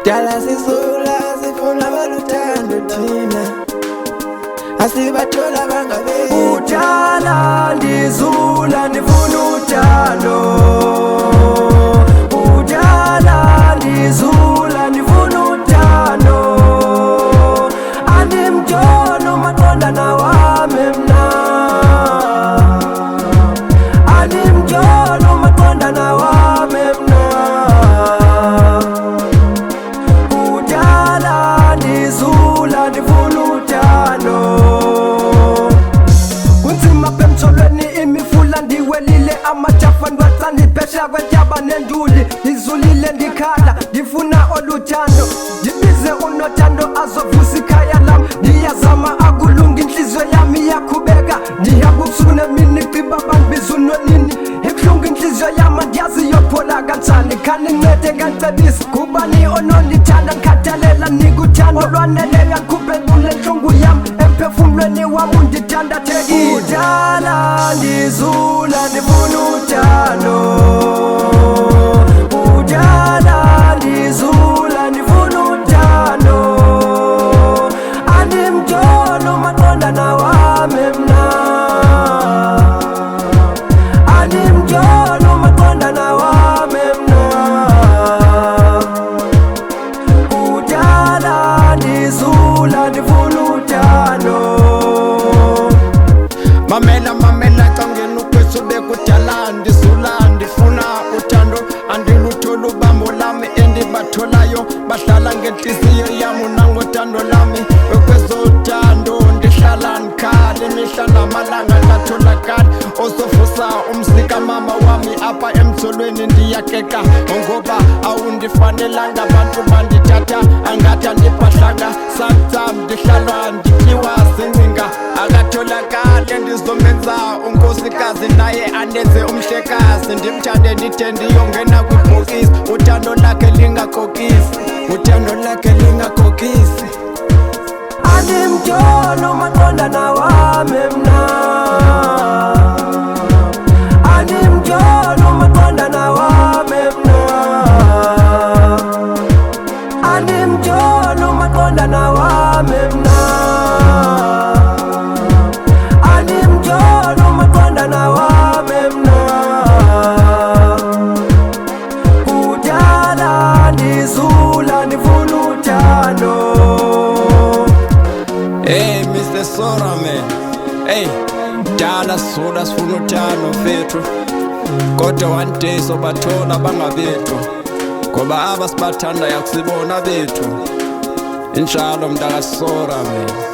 Dala sisula sifuna baluthando thina asibathola bangabe udala ndizula ndifuna uthando udala ndizula ndifuna uthando andimntwana umaqondana wami mna andimntwana umaqondana wami mna udala ndizula ndifuna uthando kunzima bemtholweni imifula ndiwelile amajafa ndwaca ndiphesheya kwentyaba nenduli ndizulile ndikhala ndifuna oluthando ndibize unothando azovusa ikhaya lam ndiyazama akulunga inhliziyo yami iyakhubeka ndiyabubusuku nemini gqiba bandibiza unonini ibuhlungu inhliziyo yami andiyazi iyophola kanjani khanincede kancebisa kubani onondithanda ndikhathalela nikuthando olwaneleyo andikhuphe kule ntlungu yam emphefumlweni wam undithandathekile udala ndizula ndifuna uthando udala ndizula ndifuna uthando andimntwana umaqondana wami mna andimntwana umaqondana wami mna udala ndizula ndifuna uthando mamela cangeni ukwesu bekudala ndizula ndifuna uthando andiluthola ubambo lami endibatholayo bahlala ngenhliziyo yami nangothando lami okwezothando ndihlala ndikhala imihla namalanga ngatholakala osofusa umsika mama wami apha emtholweni ndiyakeqa ngoba awundifanelanga abantu bandithatha angathi andiphahlanga sakutam ndihlala ndityiwa zincinga akatholakale ndizomenza unkosikazi naye andenze umhlekazi ndimthande ndide ndiyongena kwibhokisi uthando lakhe lingakokisi uthando lakhe lingakokisi andimntwana umaqondana wami mna andimntwana umaqondana wami mna andimntwana umaqondana wami mna andimntwana umaqondana wami mna udala ndizula ndifuna uthando. Hey Mr. Sora man, hey dala sula sifuna uthando mfethu kodwa one day sobathola bangabethu ngoba abasibathandayo akusibona bethu inshallah mntaka Sora man.